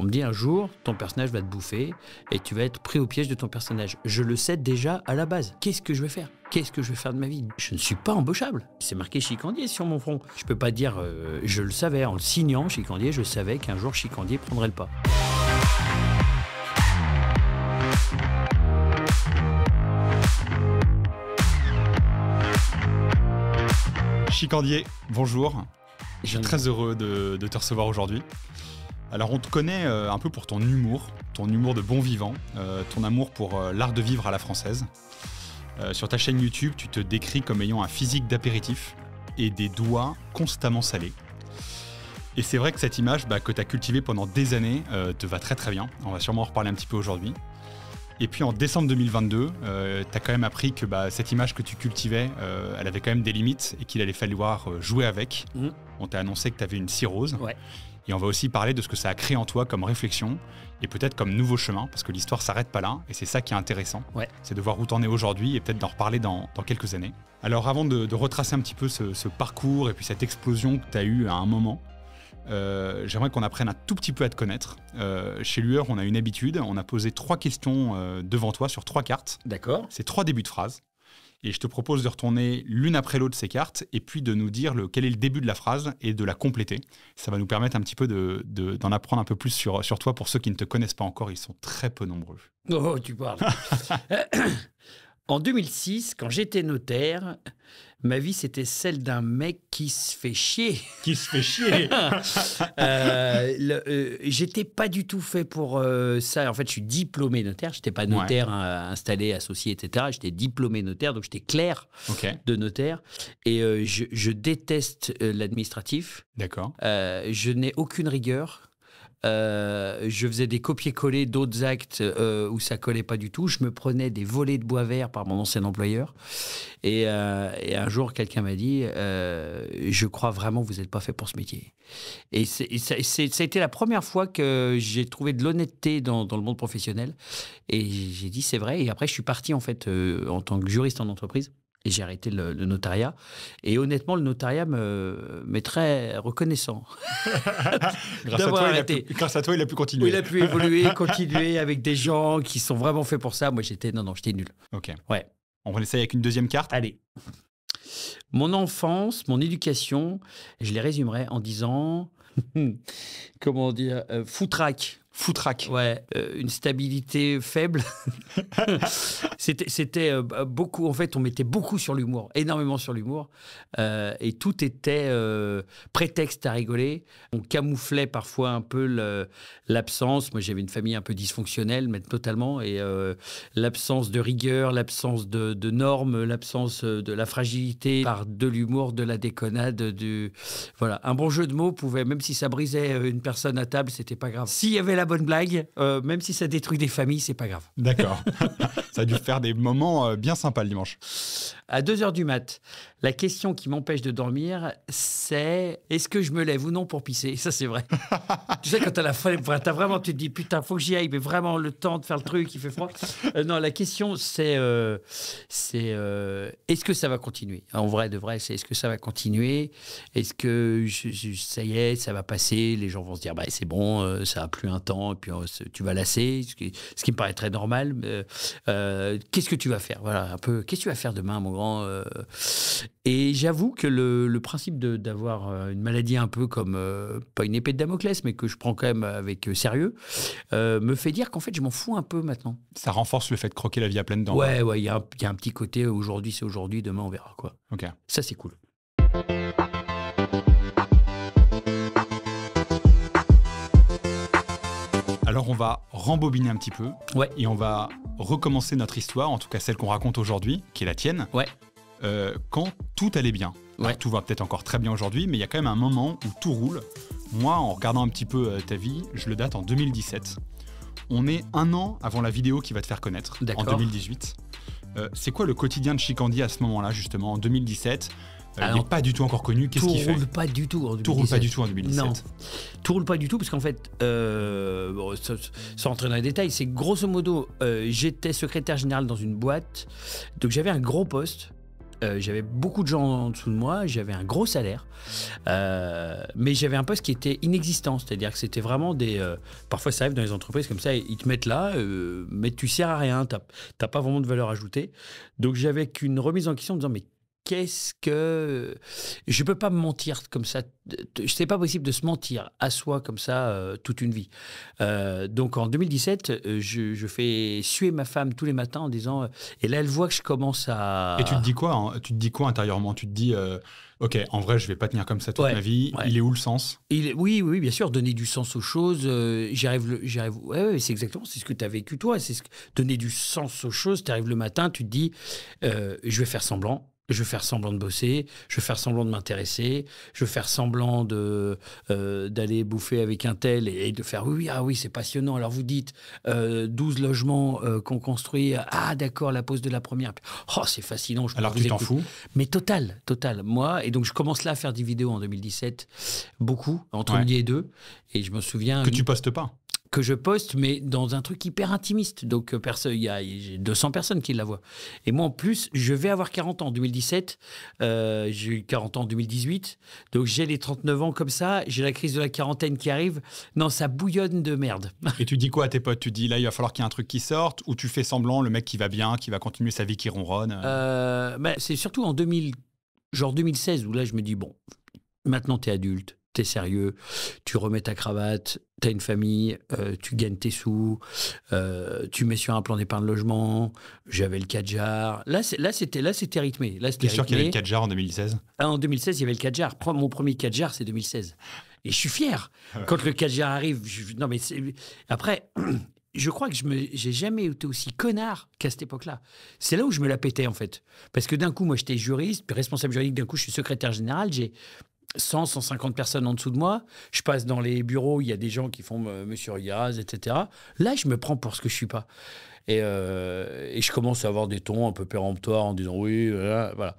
On me dit un jour, ton personnage va te bouffer et tu vas être pris au piège de ton personnage. Je le sais déjà à la base. Qu'est-ce que je vais faire? Qu'est-ce que je vais faire de ma vie? Je ne suis pas embauchable. C'est marqué Chicandier sur mon front. Je peux pas dire je le savais. En le signant, Chicandier, je savais qu'un jour Chicandier prendrait le pas. Chicandier, bonjour. Je suis très heureux de te recevoir aujourd'hui. Alors on te connaît un peu pour ton humour de bon vivant, ton amour pour l'art de vivre à la française. Sur ta chaîne YouTube, tu te décris comme ayant un physique d'apéritif et des doigts constamment salés. Et c'est vrai que cette image que tu as cultivée pendant des années te va très très bien. On va sûrement en reparler un petit peu aujourd'hui. Et puis en décembre 2022, tu as quand même appris que cette image que tu cultivais, elle avait quand même des limites et qu'il allait falloir jouer avec. On t'a annoncé que tu avais une cirrhose. Ouais. Et on va aussi parler de ce que ça a créé en toi comme réflexion et peut-être comme nouveau chemin, parce que l'histoire ne s'arrête pas là, et c'est ça qui est intéressant. Ouais. C'est de voir où tu en es aujourd'hui et peut-être d'en reparler dans quelques années. Alors avant de retracer un petit peu ce parcours et puis cette explosion que tu as eue à un moment, j'aimerais qu'on apprenne un tout petit peu à te connaître. Chez Lueur, on a une habitude, on a posé 3 questions devant toi sur 3 cartes. D'accord. C'est 3 débuts de phrases. Et je te propose de retourner l'une après l'autre ces cartes et puis de nous dire quel est le début de la phrase et de la compléter. Ça va nous permettre un petit peu d'en apprendre un peu plus sur toi. Pour ceux qui ne te connaissent pas encore, ils sont très peu nombreux. Oh, tu parles. En 2006, quand j'étais notaire, ma vie, c'était celle d'un mec qui se fait chier. Qui se fait chier. J'étais pas du tout fait pour ça. En fait, je suis diplômé notaire. Je n'étais pas notaire installé, associé, etc. J'étais diplômé notaire, donc j'étais clerc de notaire. Et je déteste l'administratif. D'accord. Je n'ai aucune rigueur. Je faisais des copier-coller d'autres actes où ça collait pas du tout. Je me prenais des volets de bois vert par mon ancien employeur. Et un jour, quelqu'un m'a dit je crois vraiment que vous n'êtes pas fait pour ce métier. Et ça a été la première fois que j'ai trouvé de l'honnêteté dans le monde professionnel. Et j'ai dit c'est vrai. Et après, je suis parti en fait en tant que juriste en entreprise. Et j'ai arrêté le notariat. Et honnêtement, le notariat m'est très reconnaissant. Grâce à toi, il a pu continuer. Oui, il a pu évoluer, continuer avec des gens qui sont vraiment faits pour ça. Moi, j'étais nul. Ok. Ouais. On va essayer avec une deuxième carte. Allez. Mon enfance, mon éducation, je les résumerai en disant, comment dire, foutraque. Foutraque. Ouais, une stabilité faible. C'était beaucoup. En fait, on mettait beaucoup sur l'humour, énormément sur l'humour. Et tout était prétexte à rigoler. On camouflait parfois un peu l'absence. Moi, j'avais une famille un peu dysfonctionnelle, mais totalement. Et l'absence de rigueur, l'absence de normes, l'absence de la fragilité par de l'humour, de la déconnade. Voilà. Un bon jeu de mots pouvait, même si ça brisait une personne à table, c'était pas grave. S'il y avait la bonne blague, même si ça détruit des familles, c'est pas grave. D'accord. Ça a dû faire des moments bien sympas le dimanche. À 2h du mat, la question qui m'empêche de dormir, c'est est-ce que je me lève ou non pour pisser? Ça, c'est vrai. Tu sais, quand t'as la flemme, t'as vraiment, tu te dis putain, faut que j'y aille, mais vraiment le temps de faire le truc, il fait froid. Non, la question, c'est est-ce que ça va continuer? En vrai, de vrai, c'est est-ce que ça va continuer? Est-ce que ça y est, ça va passer? Les gens vont se dire c'est bon, ça a plus un temps, et puis tu vas lasser, ce qui me paraît très normal. Qu'est-ce que tu vas faire? Voilà, un peu. Qu'est-ce que tu vas faire demain, mon grand? Et j'avoue que le principe d'avoir une maladie un peu comme, pas une épée de Damoclès, mais que je prends quand même avec sérieux, me fait dire qu'en fait, je m'en fous un peu maintenant. Ça renforce le fait de croquer la vie à pleines dents. Ouais, il y a un petit côté, aujourd'hui, c'est aujourd'hui, demain, on verra, quoi. Ok. Ça, c'est cool. Alors, on va rembobiner un petit peu. Ouais. Et on va recommencer notre histoire, en tout cas celle qu'on raconte aujourd'hui, qui est la tienne. Ouais. Quand tout allait bien. Ouais. Alors, tout va peut-être encore très bien aujourd'hui, mais il y a quand même un moment où tout roule. Moi, en regardant un petit peu ta vie, je le date en 2017. On est 1 an avant la vidéo qui va te faire connaître, en 2018. C'est quoi le quotidien de Chicandier à ce moment-là, justement, en 2017 ? Il n'est pas du tout encore connu. Qu'est-ce qu'il fait ? Tout roule pas du tout en 2017. Tout roule pas du tout en 2017. Non, tout roule pas du tout parce qu'en fait, sans entrer dans les détails, c'est grosso modo, j'étais secrétaire général dans une boîte, donc j'avais un gros poste. j'avais beaucoup de gens en dessous de moi, j'avais un gros salaire, mais j'avais un poste qui était inexistant, c'est-à-dire que c'était vraiment parfois ça arrive dans les entreprises comme ça, ils te mettent là, mais tu sers à rien, t'as pas vraiment de valeur ajoutée. Donc j'avais qu'une remise en question en me disant, mais qu'est-ce que... Je peux pas me mentir comme ça. C'est pas possible de se mentir à soi comme ça toute une vie. Donc en 2017, je fais suer ma femme tous les matins en disant... et là, elle voit que je commence à... Et tu te dis quoi, hein, tu te dis quoi intérieurement? Tu te dis, ok, en vrai, je vais pas tenir comme ça toute ma vie. Ouais. Il est où le sens? Oui, bien sûr, donner du sens aux choses. J'y arrive. Ouais, c'est exactement, c'est ce que tu as vécu toi. Donner du sens aux choses. Tu arrives le matin, tu te dis, je vais faire semblant. Je vais faire semblant de bosser, je vais faire semblant de m'intéresser, je vais faire semblant d'aller bouffer avec un tel et de faire oui, c'est passionnant. Alors vous dites 12 logements qu'on construit, ah d'accord, la pose de la première. Oh, c'est fascinant. Alors tu t'en fous? Mais total. Moi, et donc je commence là à faire des vidéos en 2017, beaucoup, entre midi et 2. Et je me souviens... Que tu postes pas? Que je poste, mais dans un truc hyper intimiste. Donc, il y a 200 personnes qui la voient. Et moi, en plus, je vais avoir 40 ans en 2017. J'ai eu 40 ans en 2018. Donc, j'ai les 39 ans comme ça. J'ai la crise de la quarantaine qui arrive. Non, ça bouillonne de merde. Et tu dis quoi à tes potes? Tu dis, là, il va falloir qu'il y ait un truc qui sorte? Ou tu fais semblant, le mec qui va bien, qui va continuer sa vie, qui ronronne? C'est surtout en 2016, où là, je me dis, bon, maintenant, t'es adulte. T'es sérieux, tu remets ta cravate, t'as une famille, tu gagnes tes sous, tu mets sur un plan d'épargne logement, j'avais le Kadjar. Là, c'était rythmé. T'es sûr qu'il y avait le Kadjar en 2016? En 2016, il y avait le Kadjar. Mon premier Kadjar, c'est 2016. Et je suis fier. Quand le Kadjar arrive, après... Je crois que j'ai jamais été aussi connard qu'à cette époque-là. C'est là où je me la pétais, en fait. Parce que d'un coup, moi, j'étais juriste, puis responsable juridique, d'un coup, je suis secrétaire général, j'ai 150 personnes en dessous de moi. Je passe dans les bureaux, il y a des gens qui font Monsieur Riaz, etc. Là, je me prends pour ce que je suis pas. Et je commence à avoir des tons un peu péremptoires en disant oui, voilà.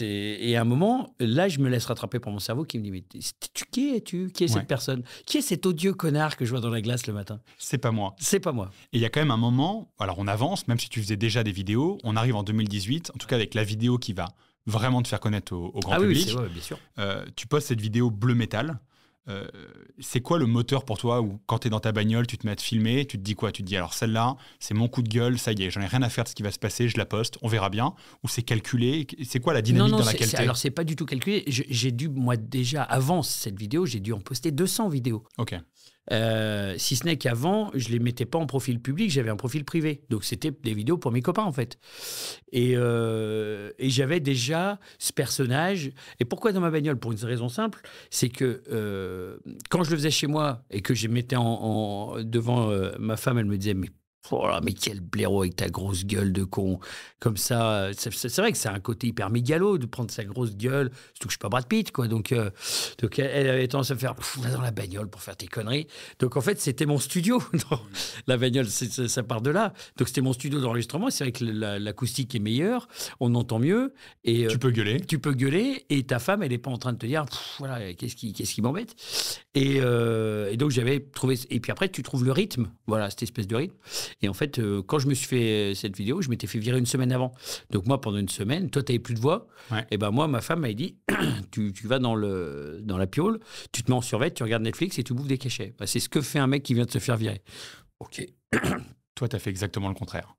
Et à un moment, là, je me laisse rattraper par mon cerveau qui me dit, mais qui es-tu? Qui est cette personne? Qui est cet odieux connard que je vois dans la glace le matin? C'est pas moi. C'est pas moi. Et il y a quand même un moment, alors on avance, même si tu faisais déjà des vidéos, on arrive en 2018, en tout cas avec la vidéo qui va vraiment te faire connaître au grand public. Oui, bien sûr. Tu postes cette vidéo bleu métal. C'est quoi le moteur pour toi où quand tu es dans ta bagnole, tu te mets à te filmer, tu te dis quoi? Tu te dis alors celle-là, c'est mon coup de gueule, ça y est, j'en ai rien à faire de ce qui va se passer, je la poste, on verra bien. Ou c'est calculé? C'est quoi la dynamique dans laquelle tu es? Alors c'est pas du tout calculé. J'ai dû, moi déjà, avant cette vidéo, j'ai dû en poster 200 vidéos. Ok. Si ce n'est qu'avant, je ne les mettais pas en profil public, j'avais un profil privé. Donc, c'était des vidéos pour mes copains, en fait. Et j'avais déjà ce personnage. Et pourquoi dans ma bagnole? Pour une raison simple, c'est que quand je le faisais chez moi et que je mettais devant ma femme, elle me disait, mais quel blaireau avec ta grosse gueule de con. Comme ça, c'est vrai que c'est un côté hyper mégalo de prendre sa grosse gueule. Surtout que je ne suis pas Brad Pitt, quoi. Donc elle avait tendance à me faire va dans la bagnole pour faire tes conneries. Donc en fait, c'était mon studio. La bagnole, ça part de là. Donc c'était mon studio d'enregistrement. C'est vrai que l'acoustique est meilleure, on entend mieux. Et, tu peux gueuler. Tu peux gueuler et ta femme, elle n'est pas en train de te dire voilà, qu'est-ce qui m'embête. Et donc j'avais trouvé. Et puis après, tu trouves le rythme. Voilà, cette espèce de rythme. Et en fait, quand je me suis fait cette vidéo, je m'étais fait virer une semaine avant. Donc moi, pendant une semaine, toi, tu n'avais plus de voix. Ouais. Et ben moi, ma femme m'a dit, tu vas dans la piole, tu te mets en survêt, tu regardes Netflix et tu bouffes des cachets. Ben, c'est ce que fait un mec qui vient de se faire virer. Ok. Toi, tu as fait exactement le contraire.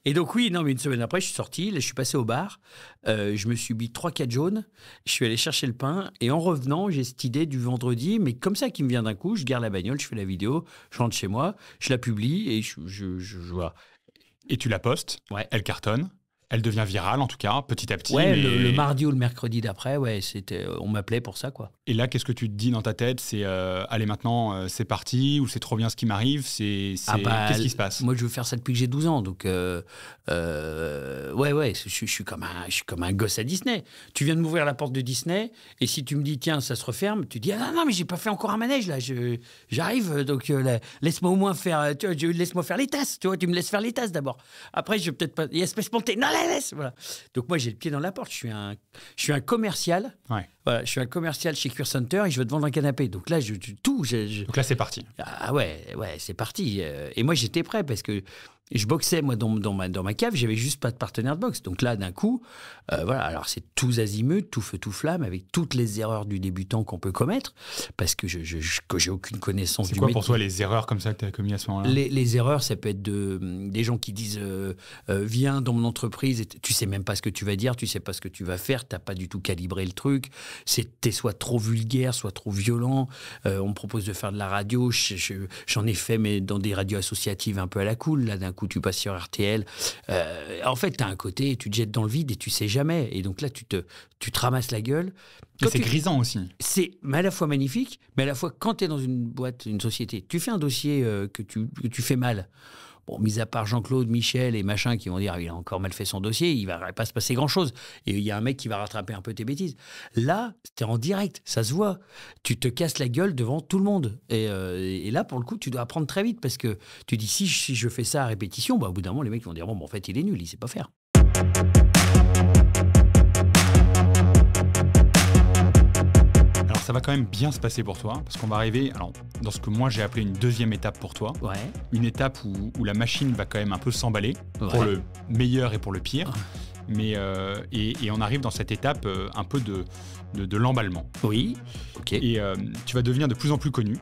Et donc oui, non, mais une semaine après, je suis sorti, là, je suis passé au bar, je me suis bu 3-4 jaunes, je suis allé chercher le pain, et en revenant, j'ai cette idée du vendredi, mais comme ça qui me vient d'un coup, je garde la bagnole, je fais la vidéo, je rentre chez moi, je la publie, et je vois. Et tu la postes, elle cartonne. Elle devient virale, en tout cas, petit à petit. Ouais, mais... le mardi ou le mercredi d'après, on m'appelait pour ça, quoi. Et là, qu'est-ce que tu te dis dans ta tête? C'est, allez, maintenant, c'est parti, ou c'est trop bien ce qui m'arrive? Qu'est-ce qui se passe? Moi, je veux faire ça depuis que j'ai 12 ans, donc... je suis comme un gosse à Disney. Tu viens de m'ouvrir la porte de Disney, et si tu me dis, tiens, ça se referme, tu dis, ah non, mais j'ai pas fait encore un manège, là, j'arrive, donc laisse-moi au moins faire... laisse-moi faire les tasses, tu vois, tu me laisses faire les tasses d'abord. Après, je vais peut-être pas... Il y a espèce spontanée, non, laisse, voilà. Donc moi, j'ai le pied dans la porte, je suis un commercial. Ouais. Voilà, je suis un commercial chez Cure Center et je veux te vendre un canapé. Donc là, Donc là, c'est parti. Ah ouais, c'est parti. Et moi, j'étais prêt parce que je boxais, moi, dans ma cave. J'avais juste pas de partenaire de boxe. Donc là, d'un coup, voilà. Alors, c'est tous azimuts, tout feu, tout flamme, avec toutes les erreurs du débutant qu'on peut commettre parce que j'ai aucune connaissance du métier. C'est quoi pour toi les erreurs comme ça que tu as commises à ce moment-là? Les erreurs, ça peut être des gens qui disent viens dans mon entreprise, et tu sais même pas ce que tu vas dire, tu sais pas ce que tu vas faire, t'as pas du tout calibré le truc, t'es soit trop vulgaire, soit trop violent, on me propose de faire de la radio, j'en ai fait mais dans des radios associatives un peu à la cool, là d'un coup tu passes sur RTL, en fait t'as un côté, tu te jettes dans le vide et tu sais jamais, et donc là tu te ramasses la gueule. C'est grisant aussi. C'est à la fois magnifique, mais à la fois quand tu es dans une boîte, une société, tu fais un dossier que tu fais mal. Bon, mis à part Jean-Claude, Michel et machin qui vont dire il a encore mal fait son dossier, il va pas se passer grand-chose. Et il y a un mec qui va rattraper un peu tes bêtises. Là, tu es en direct, ça se voit. Tu te casses la gueule devant tout le monde. Et là, pour le coup, tu dois apprendre très vite parce que tu dis si je fais ça à répétition, au bout d'un moment, les mecs vont dire bon, en fait, il est nul, il sait pas faire. Ça va quand même bien se passer pour toi, parce qu'on va arriver dans ce que moi j'ai appelé une deuxième étape pour toi. Ouais. Une étape où la machine va quand même un peu s'emballer, pour le meilleur et pour le pire. Mais, et on arrive dans cette étape un peu de l'emballement. Oui, ok. Et tu vas devenir de plus en plus connu.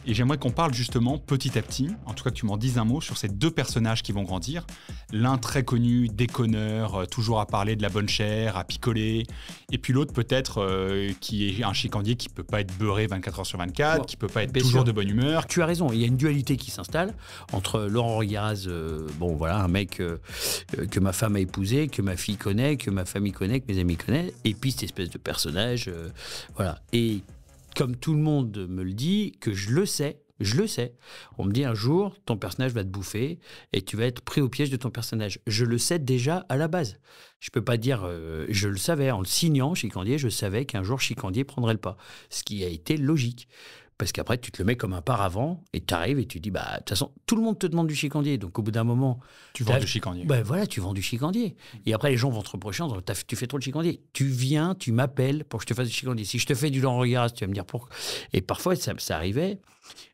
Et j'aimerais qu'on parle justement petit à petit, en tout cas que tu m'en dises un mot sur ces deux personnages qui vont grandir. L'un très connu, déconneur, toujours à parler de la bonne chair, à picoler. Et puis l'autre peut-être qui est un chicandier qui ne peut pas être beurré 24 heures sur 24, qui ne peut pas être toujours de bonne humeur. Tu as raison, il y a une dualité qui s'installe entre Laurent Regaraz, un mec que ma femme a épousé, que ma fille connaît, que ma famille connaît, que mes amis connaissent, et puis cette espèce de personnage, voilà. Et comme tout le monde me le dit, que je le sais. On me dit un jour, ton personnage va te bouffer et tu vas être pris au piège de ton personnage. Je le sais déjà à la base. Je ne peux pas dire, je le savais, en le signant, Chicandier, je savais qu'un jour Chicandier prendrait le pas. Ce qui a été logique. Parce qu'après, tu te le mets comme un paravent et tu arrives et tu dis, de toute façon, tout le monde te demande du chicandier. Donc, au bout d'un moment... Tu vends du chicandier. Voilà, tu vends du chicandier. Et après, les gens vont te reprocher, tu fais trop de chicandier. Tu viens, tu m'appelles pour que je te fasse du chicandier. Si je te fais du Laurent Regaraz, tu vas me dire pourquoi. Et parfois, ça arrivait.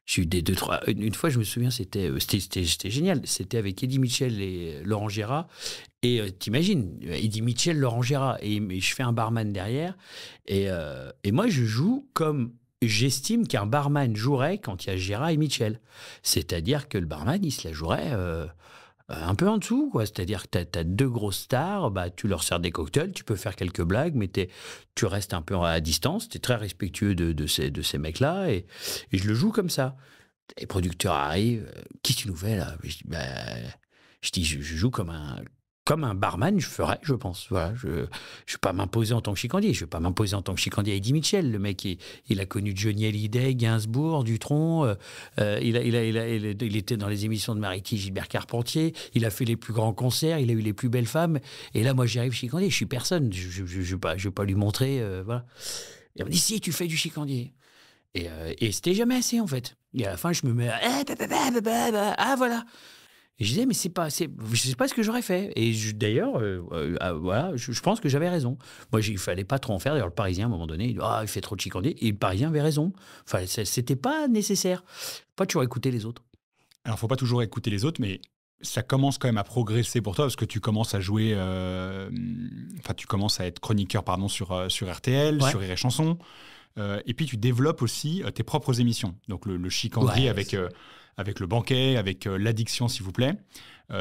J'ai eu des 2-3... Une fois, je me souviens, c'était génial. C'était avec Eddie Mitchell et Laurent Gérard. Et t'imagines, Eddie Mitchell, Laurent Gérard. Et je fais un barman derrière. Et moi, je joue comme... J'estime qu'un barman jouerait quand il y a Gérard et Mitchell. C'est-à-dire que le barman, il se la jouerait un peu en dessous, quoi. C'est-à-dire que tu as deux grosses stars, tu leur sers des cocktails, tu peux faire quelques blagues, mais tu restes un peu à distance, tu es très respectueux de ces mecs-là, et je le joue comme ça. Les producteurs arrivent, qui tu nous fais là? Je dis, je joue comme un barman, je ferais, je pense. Voilà, je ne vais pas m'imposer en tant que chicandier. Je ne vais pas m'imposer en tant que chicandier à Eddie Mitchell. Le mec, il a connu Johnny Hallyday, Gainsbourg, Dutronc. Il était dans les émissions de Mariti, Gilbert Carpentier. Il a fait les plus grands concerts. Il a eu les plus belles femmes. Et là, moi, j'arrive chicandier. Je suis personne. Je vais pas lui montrer. Voilà. Et on me dit, si, tu fais du chicandier. Et c'était jamais assez, en fait. Et à la fin, je me mets ah, voilà. Et je disais, mais je sais pas ce que j'aurais fait. Et d'ailleurs, voilà, je pense que j'avais raison. Moi, il fallait pas trop en faire. D'ailleurs, le Parisien, à un moment donné, il fait trop de chicandier. Et le Parisien avait raison. Enfin, c'était pas nécessaire. Pas toujours écouter les autres. Alors, faut pas toujours écouter les autres, mais ça commence quand même à progresser pour toi parce que tu commences à jouer, tu commences à être chroniqueur, sur RTL, sur Rire et Chanson. Et puis, tu développes aussi tes propres émissions. Donc, le chicandier avec le banquet, avec l'addiction, s'il vous plaît.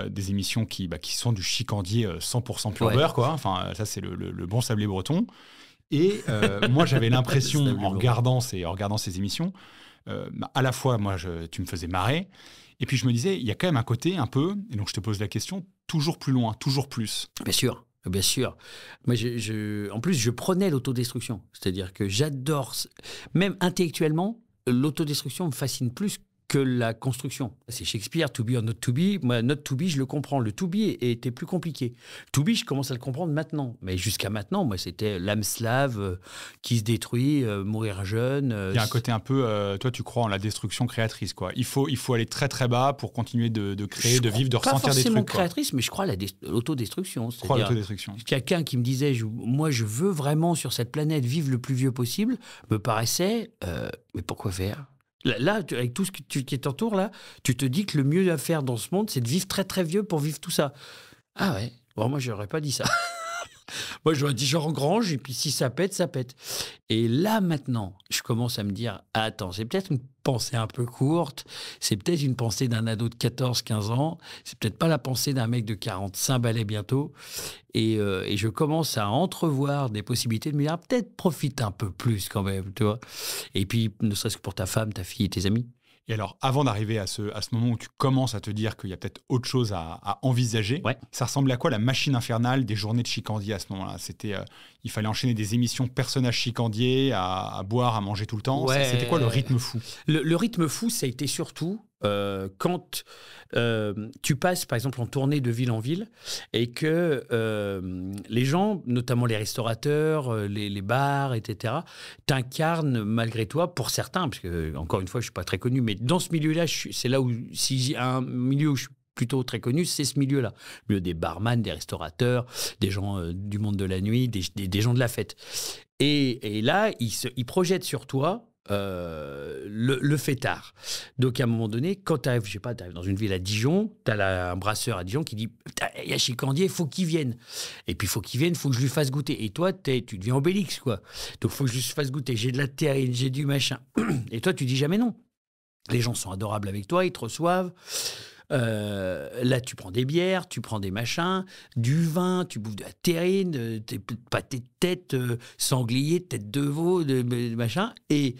Des émissions qui sont du chicandier 100% pur beurre, quoi. Enfin, ça, c'est le bon sablé breton. Et moi, j'avais l'impression, en regardant ces émissions, à la fois, tu me faisais marrer. Et puis, je me disais, il y a quand même un côté un peu, et donc je te pose la question, toujours plus loin, toujours plus. Bien sûr. Bien sûr. Moi, en plus, je prenais l'autodestruction. C'est-à-dire que j'adore, même intellectuellement, l'autodestruction me fascine plus que la construction. C'est Shakespeare, to be or not to be. Moi, not to be, je le comprends. Le to be était plus compliqué. To be, je commence à le comprendre maintenant. Mais jusqu'à maintenant, moi, c'était l'âme slave qui se détruit, mourir jeune. Il y a un côté un peu, toi, tu crois en la destruction créatrice, quoi. Il faut aller très très bas pour continuer de créer, de vivre, de ressentir des trucs. Pas forcément créatrice, mais je crois à l'autodestruction. Je crois à l'autodestruction. Quelqu'un qui me disait, moi, je veux vraiment sur cette planète vivre le plus vieux possible, me paraissait, mais pourquoi faire ? Là, avec tout ce qui t'entoure, là, tu te dis que le mieux à faire dans ce monde, c'est de vivre très très vieux pour vivre tout ça. Ah ouais, bon, moi, j'aurais pas dit ça. Moi, j'aurais dit genre engrange, et puis si ça pète, ça pète. Et là, maintenant, je commence à me dire, attends, c'est peut-être une pensée un peu courte, c'est peut-être une pensée d'un ado de 14-15 ans, c'est peut-être pas la pensée d'un mec de 45 balais bientôt. Et je commence à entrevoir des possibilités de me dire, peut-être profite un peu plus quand même, tu vois. Et puis, ne serait-ce que pour ta femme, ta fille et tes amis. Et alors, avant d'arriver à ce moment où tu commences à te dire qu'il y a peut-être autre chose à envisager, ça ressemblait à quoi la machine infernale des journées de Chicandier à ce moment-là ? C'était, il fallait enchaîner des émissions personnages Chicandier, à boire, à manger tout le temps. Ouais. C'était quoi le rythme fou ? Le rythme fou, ça a été surtout quand tu passes, par exemple, en tournée de ville en ville et que les gens, notamment les restaurateurs, les bars, etc., t'incarnent malgré toi, pour certains, parce que, encore une fois, je ne suis pas très connu, mais dans ce milieu-là, c'est là où, si j'ai un milieu où je suis plutôt très connu, c'est ce milieu-là. Le milieu des barman, des restaurateurs, des gens du monde de la nuit, des gens de la fête. Et là, ils projettent sur toi le fêtard. Donc, à un moment donné, quand tu arrives, je sais pas, tu arrives dans une ville à Dijon, tu as un brasseur à Dijon qui dit « Il y a Chicandier, il faut qu'il vienne. » Et puis, il faut qu'il vienne, il faut que je lui fasse goûter. Et toi, tu deviens Obélix, quoi. Donc, il faut que je lui fasse goûter. J'ai de la terrine, j'ai du machin. Et toi, tu dis jamais non. Les gens sont adorables avec toi, ils te reçoivent. Là, tu prends des bières, tu prends des machins, du vin, tu bouffes de la terrine, pâté de tête, sanglier, tête de veau, machin, et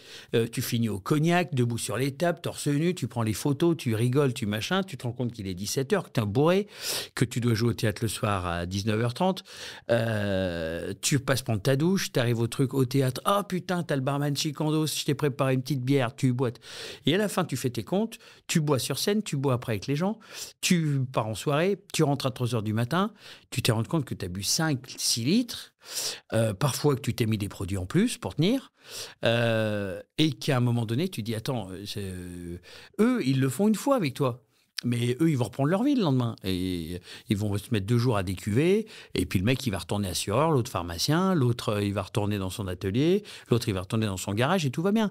tu finis au cognac, debout sur les tables, torse nu, tu prends les photos, tu rigoles, tu machin, tu te rends compte qu'il est 17h, que tu es bourré, que tu dois jouer au théâtre le soir à 19h30, tu passes prendre ta douche, tu arrives au truc au théâtre, oh putain, t'as le barman Chicandos, je t'ai préparé une petite bière, tu boites. Et à la fin, tu fais tes comptes, tu bois sur scène, tu bois après avec les gens, tu pars en soirée, tu rentres à 3h du matin, tu t'es rendu compte que tu as bu 5-6 litres, parfois que tu t'es mis des produits en plus pour tenir, et qu'à un moment donné, tu dis, attends, eux, ils le font une fois avec toi. Mais eux, ils vont reprendre leur vie le lendemain. Et ils vont se mettre 2 jours à décuver. Et puis le mec, il va retourner assureur, l'autre pharmacien, l'autre, il va retourner dans son atelier, l'autre, il va retourner dans son garage et tout va bien.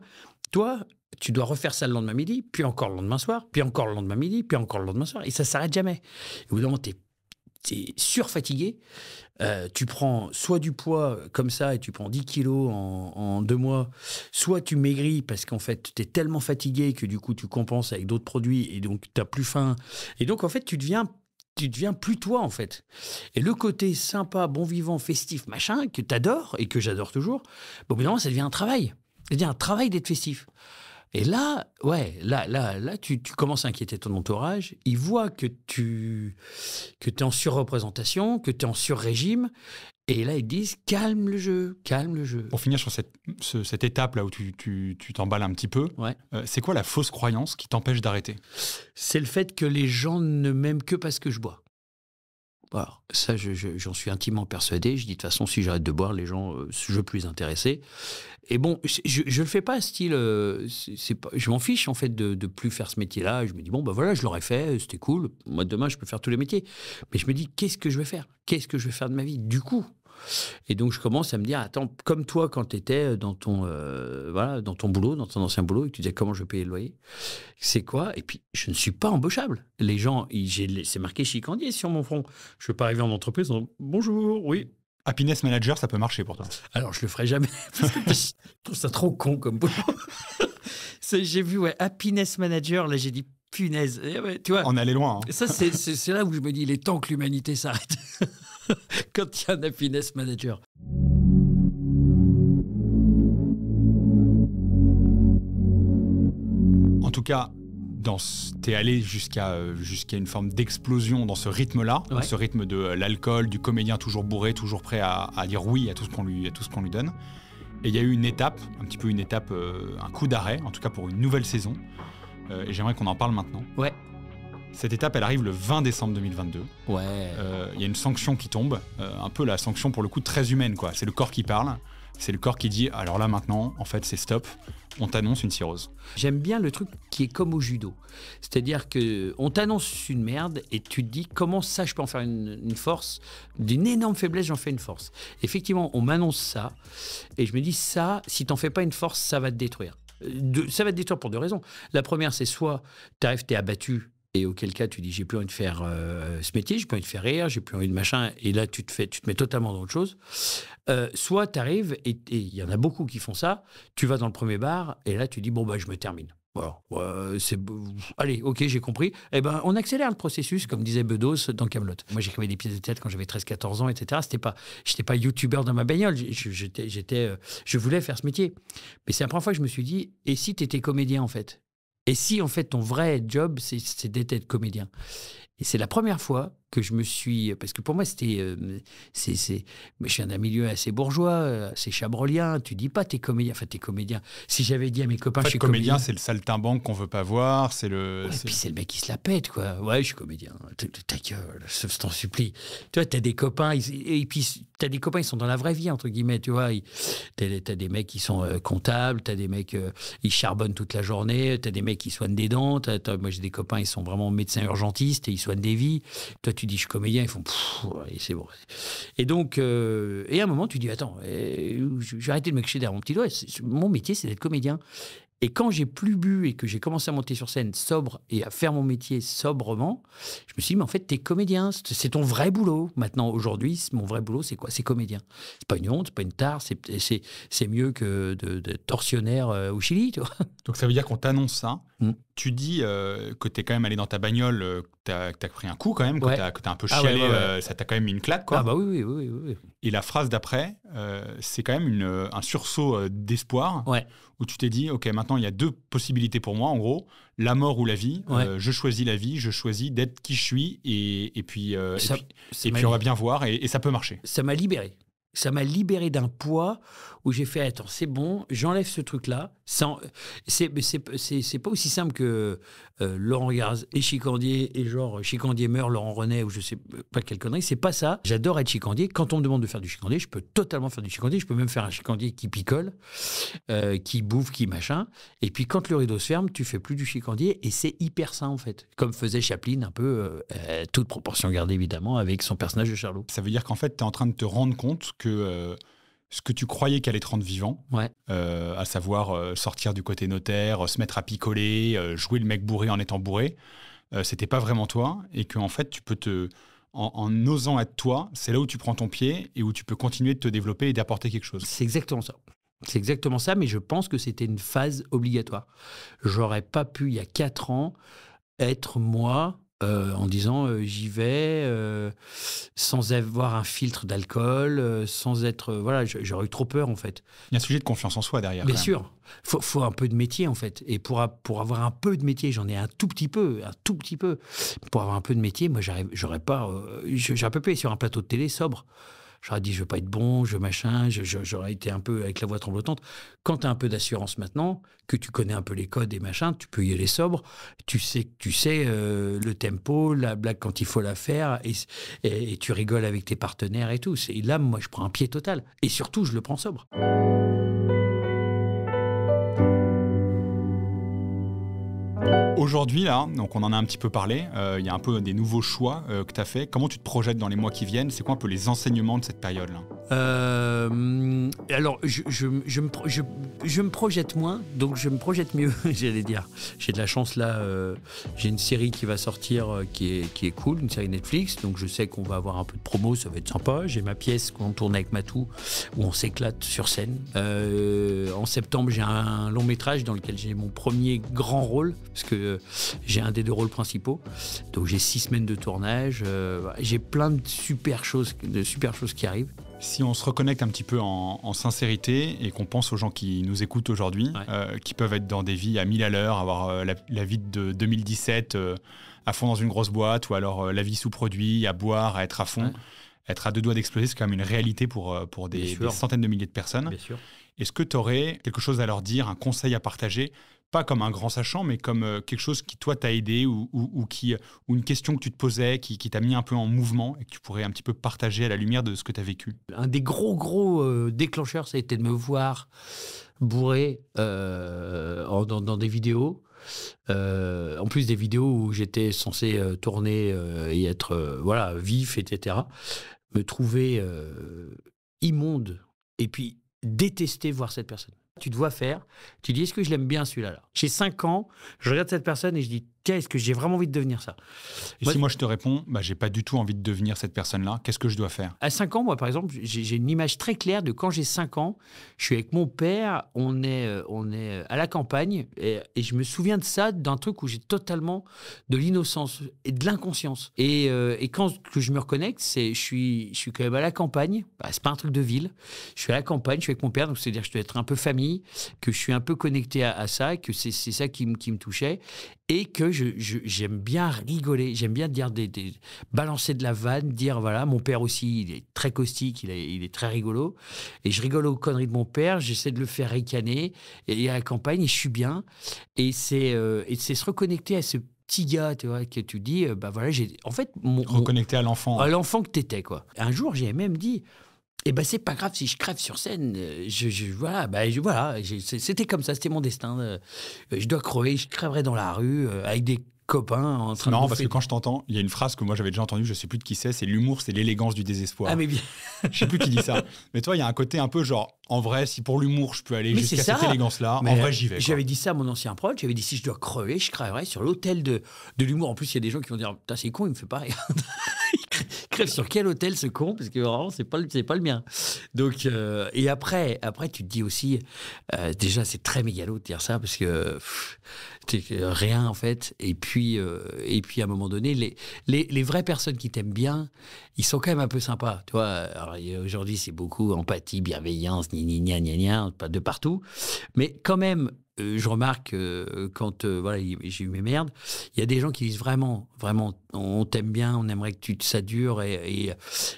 Toi, tu dois refaire ça le lendemain midi, puis encore le lendemain soir, puis encore le lendemain midi, puis encore le lendemain soir. Et ça ne s'arrête jamais. Et au bout d'un moment, tu es surfatigué. Tu prends soit du poids comme ça et tu prends 10 kilos en 2 mois, soit tu maigris parce qu'en fait, tu es tellement fatigué que du coup, tu compenses avec d'autres produits et donc tu n'as plus faim. Et donc, en fait, tu deviens plus toi, en fait. Et le côté sympa, bon vivant, festif, machin, que tu adores et que j'adore toujours, au bout d'un moment, ça devient un travail. C'est-à-dire un travail d'être festif. Et là, tu commences à inquiéter ton entourage. Ils voient que tu es en surreprésentation, que tu es en surrégime. Et là, ils te disent, calme le jeu. Pour finir sur cette étape-là où tu t'emballes un petit peu, c'est quoi la fausse croyance qui t'empêche d'arrêter ? C'est le fait que les gens ne m'aiment que parce que je bois. Alors, ça, j'en suis intimement persuadé. Je dis, de toute façon, si j'arrête de boire, les gens, je veux plus les intéresser. Et bon, je le fais pas, style... je m'en fiche, en fait, de plus faire ce métier-là. Je me dis, bon, ben voilà, je l'aurais fait, c'était cool. Moi, demain, je peux faire tous les métiers. Mais je me dis, qu'est-ce que je vais faire ? Qu'est-ce que je vais faire de ma vie, du coup ? Et donc, je commence à me dire, attends, comme toi, quand tu étais dans ton boulot, dans ton ancien boulot, et que tu disais, comment je vais payer le loyer ? C'est quoi ? Et puis, je ne suis pas embauchable. Les gens, c'est marqué Chicandier sur mon front. Je ne peux pas arriver en entreprise en disant, bonjour, oui. Happiness Manager, ça peut marcher pour toi. Alors, je le ferai jamais. Parce que je trouve ça trop con comme boulot. J'ai vu, Happiness Manager, là, j'ai dit, punaise. Tu vois, on est allé loin. Hein. Ça, c'est là où je me dis, il est temps que l'humanité s'arrête. Quand il y a un happiness manager. En tout cas, t'es allé jusqu'à une forme d'explosion dans ce rythme-là, dans ce rythme de l'alcool, du comédien toujours bourré, toujours prêt à dire oui à tout ce qu'on lui donne. Et il y a eu une étape, un coup d'arrêt, en tout cas pour une nouvelle saison. et j'aimerais qu'on en parle maintenant. Ouais. Cette étape, elle arrive le 20 décembre 2022. Ouais. Il y a une sanction qui tombe, un peu la sanction pour le coup très humaine, quoi. C'est le corps qui parle, c'est le corps qui dit alors là maintenant, en fait c'est stop, on t'annonce une cirrhose. J'aime bien le truc qui est comme au judo. C'est-à-dire qu'on t'annonce une merde et tu te dis comment ça je peux en faire une force, d'une énorme faiblesse j'en fais une force. Effectivement, on m'annonce ça et je me dis ça, si t'en fais pas une force, ça va te détruire. Ça va te détruire pour deux raisons. La première, c'est soit t'arrives, t'es abattu. Et auquel cas, tu dis, j'ai plus envie de faire ce métier, j'ai plus envie de faire rire, j'ai plus envie de machin. Et là, tu te mets totalement dans autre chose. Soit tu arrives, et il y en a beaucoup qui font ça, tu vas dans le premier bar, et là, tu dis, bon, bah, je me termine. Voilà. Allez, ok, j'ai compris. Eh ben, on accélère le processus, comme disait Bedos dans Kaamelott. Moi, j'écrivais des pièces de théâtre quand j'avais 13-14 ans, etc. J'étais pas youtubeur dans ma bagnole. Je voulais faire ce métier. Mais c'est la première fois que je me suis dit, et si tu étais comédien, en fait ? Et si, en fait, ton vrai job, c'est d'être comédien. Et c'est la première fois que je me suis... Parce que pour moi, c'était... je viens d'un milieu assez bourgeois, assez chabrolien. Tu dis pas t'es comédien. Enfin, t'es comédien. Si j'avais dit à mes copains, en fait, je suis comédien, c'est le saltimbanque qu'on veut pas voir. C'est le... Ouais, puis c'est le mec qui se la pète, quoi. Ouais, je suis comédien. Ta gueule, je t'en supplie. Tu vois, t'as des copains... Et puis, t'as des copains, ils sont dans la vraie vie, entre guillemets, tu vois. T'as des mecs qui sont comptables. T'as des mecs, ils charbonnent toute la journée. T'as des mecs qui soignent des dents. Moi, j'ai des copains, ils sont vraiment médecins urgentistes et ils soignent des vies. Toi, tu dis, je suis comédien, ils font ouais, c'est bon. Et donc, et à un moment, tu dis, attends, je vais arrêter de me cacher derrière mon petit doigt. Mon métier, c'est d'être comédien. Et quand j'ai plus bu et que j'ai commencé à monter sur scène sobre et à faire mon métier sobrement, je me suis dit, mais en fait, t'es comédien. C'est ton vrai boulot. Maintenant, aujourd'hui, mon vrai boulot, c'est quoi ? C'est comédien. C'est pas une honte, c'est pas une tare. C'est mieux que de tortionnaire au Chili, tu vois. Donc, ça veut dire qu'on t'annonce ça. Tu dis que t'es quand même allé dans ta bagnole, que t'as pris un coup quand même, que t'as un peu chialé, ouais. Ça t'a quand même mis une claque, quoi. Ah bah oui. Et la phrase d'après, c'est quand même un sursaut d'espoir, où tu t'es dit, ok, maintenant il y a deux possibilités pour moi, en gros, la mort ou la vie. Je choisis la vie, je choisis d'être qui je suis, et puis on va bien voir, et ça peut marcher. Ça m'a libéré. Ça m'a libéré d'un poids où j'ai fait, attends, c'est bon, j'enlève ce truc-là. C'est pas aussi simple que Laurent Garz et Chicandier, et genre Chicandier meurt, Laurent Renet, ou je sais pas quelle connerie. C'est pas ça. J'adore être Chicandier. Quand on me demande de faire du Chicandier, je peux totalement faire du Chicandier. Je peux même faire un Chicandier qui picole, qui bouffe, qui machin. Et puis quand le rideau se ferme, tu fais plus du Chicandier, et c'est hyper sain, en fait. Comme faisait Chaplin, un peu, toute proportion gardée, évidemment, avec son personnage de Charlot. Ça veut dire qu'en fait, tu es en train de te rendre compte que ce que tu croyais qu'allait te rendre vivant, à savoir sortir du côté notaire, se mettre à picoler, jouer le mec bourré en étant bourré, c'était pas vraiment toi, et qu'en fait, tu peux en osant être toi, c'est là où tu prends ton pied et où tu peux continuer de te développer et d'apporter quelque chose. C'est exactement ça. C'est exactement ça, mais je pense que c'était une phase obligatoire. J'aurais pas pu, il y a 4 ans, être moi... en disant j'y vais sans avoir un filtre d'alcool, sans être... voilà, j'aurais eu trop peur, en fait. Il y a un sujet de confiance en soi derrière. Bien sûr. Faut un peu de métier, en fait. Et pour avoir un peu de métier, j'en ai un tout petit peu. Pour avoir un peu de métier, moi, j'aurais pas pu aller sur un plateau de télé sobre. J'aurais dit, je veux pas être bon, j'aurais été un peu avec la voix tremblotante. Quand tu as un peu d'assurance maintenant, que tu connais un peu les codes et machin, tu peux y aller sobre. Tu sais le tempo, la blague quand il faut la faire, et tu rigoles avec tes partenaires et tout. Et là, moi, je prends un pied total. Et surtout, je le prends sobre. Aujourd'hui, là, donc on en a un petit peu parlé, il y a un peu des nouveaux choix que tu as fait. Comment tu te projettes dans les mois qui viennent ? C'est quoi un peu les enseignements de cette période-là ? Alors, je me projette moins, donc je me projette mieux, j'allais dire. J'ai de la chance là, j'ai une série qui va sortir qui est cool, une série Netflix, donc je sais qu'on va avoir un peu de promo, ça va être sympa. J'ai ma pièce qu'on tourne avec Matou, où on s'éclate sur scène. En septembre, j'ai un long métrage dans lequel j'ai mon premier grand rôle, parce que j'ai un des 2 rôles principaux. Donc j'ai 6 semaines de tournage. J'ai plein de super choses qui arrivent. Si on se reconnecte un petit peu en sincérité et qu'on pense aux gens qui nous écoutent aujourd'hui, qui peuvent être dans des vies à 1000 à l'heure, avoir la vie de 2017 à fond dans une grosse boîte, ou alors la vie sous produit, à boire, à être à fond, être à 2 doigts d'exploser, c'est quand même une réalité pour des centaines de milliers de personnes. Bien sûr. Est-ce que tu aurais quelque chose à leur dire, un conseil à partager ? pas comme un grand sachant, mais comme quelque chose qui, toi, t'a aidé ou une question que tu te posais qui t'a mis un peu en mouvement et que tu pourrais un petit peu partager à la lumière de ce que tu as vécu? Un des gros déclencheurs, ça a été de me voir bourré dans des vidéos. En plus des vidéos où j'étais censé tourner et être vif, etc. Me trouver immonde et puis détester voir cette personne. Tu te vois faire, tu dis est-ce que je l'aime bien celui-là? J'ai 5 ans, je regarde cette personne et je dis tiens, est-ce que j'ai vraiment envie de devenir ça? Et si moi je te réponds, j'ai pas du tout envie de devenir cette personne-là, qu'est-ce que je dois faire? À 5 ans, moi par exemple, j'ai une image très claire de quand j'ai 5 ans, je suis avec mon père, on est à la campagne et je me souviens de ça, d'un truc où j'ai totalement de l'innocence et de l'inconscience. Et quand que je me reconnecte, je suis quand même à la campagne, c'est pas un truc de ville, je suis à la campagne, je suis avec mon père, donc c'est-à-dire que je dois être un peu famille, que je suis un peu connecté à ça, que c'est ça qui me touchait. Et que j'aime bien rigoler, j'aime bien dire balancer de la vanne, dire voilà, mon père aussi, il est très caustique, il est très rigolo. Et je rigole aux conneries de mon père, j'essaie de le faire ricaner, et à la campagne, et je suis bien. Et c'est se reconnecter à ce petit gars, tu vois, que tu dis, en fait... Reconnecter à l'enfant. À l'enfant que t'étais, quoi. Un jour, j'ai même dit... Eh ben c'est pas grave si je crève sur scène. C'était comme ça, c'était mon destin. Je dois crever, je crèverai dans la rue avec des copains en train de C'est marrant bouffer. parce que quand je t'entends, il y a une phrase que moi j'avais déjà entendue, je sais plus de qui c'est l'humour, c'est l'élégance du désespoir. Ah mais bien. Je sais plus qui dit ça. Mais toi, il y a un côté un peu genre, en vrai, si pour l'humour je peux aller jusqu'à cette élégance-là, en vrai j'y vais. J'avais dit ça à mon ancien proche, j'avais dit si je dois crever, je crèverai sur l'hôtel de l'humour. En plus, il y a des gens qui vont dire putain, c'est con, il me fait pas rien. Il crève sur quel hôtel ce con? Parce que vraiment, c'est pas le mien. Donc, et après, tu te dis aussi, déjà, c'est très mégalo de dire ça parce que rien en fait. Et puis à un moment donné, les vraies personnes qui t'aiment bien, ils sont quand même un peu sympas. Tu vois, alors, aujourd'hui, c'est beaucoup empathie, bienveillance, pas de partout. Mais quand même, je remarque quand j'ai eu mes merdes, il y a des gens qui disent vraiment, on t'aime bien, on aimerait que ça dure et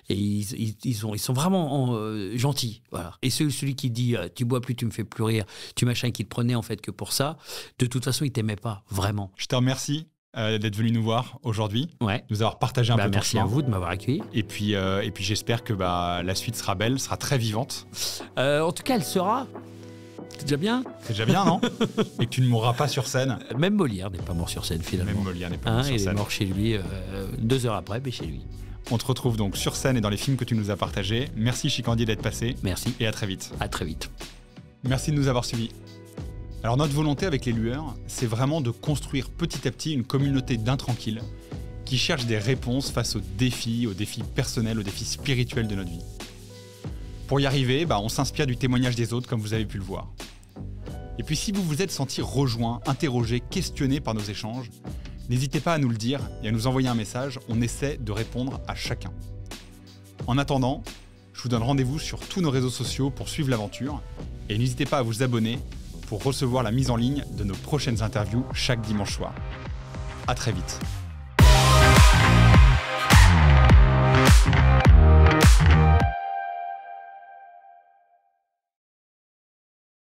ils sont vraiment gentils. Voilà. Et celui qui dit tu bois plus, tu me fais plus rire, tu machin, qui te prenait en fait que pour ça, de toute façon, il t'aimait pas vraiment. Je te remercie d'être venu nous voir aujourd'hui, de nous avoir partagé un peu ton merci chemin. à vous de m'avoir accueilli. Et puis j'espère que la suite sera belle, sera très vivante. En tout cas, elle sera... C'est déjà bien. C'est déjà bien, non? Et que tu ne mourras pas sur scène. Même Molière n'est pas mort sur scène, finalement. Même Molière n'est pas mort sur scène. Il est mort chez lui 2 heures après, mais chez lui. On te retrouve donc sur scène et dans les films que tu nous as partagés. Merci Chicandier d'être passé. Merci. Et à très vite. À très vite. Merci de nous avoir suivis. Alors notre volonté avec les Lueurs, c'est vraiment de construire petit à petit une communauté d'intranquilles qui cherchent des réponses face aux défis personnels, aux défis spirituels de notre vie. Pour y arriver, on s'inspire du témoignage des autres, comme vous avez pu le voir. Et puis si vous vous êtes senti rejoint, interrogé, questionné par nos échanges, n'hésitez pas à nous le dire et à nous envoyer un message, on essaie de répondre à chacun. En attendant, je vous donne rendez-vous sur tous nos réseaux sociaux pour suivre l'aventure, et n'hésitez pas à vous abonner pour recevoir la mise en ligne de nos prochaines interviews chaque dimanche soir. À très vite.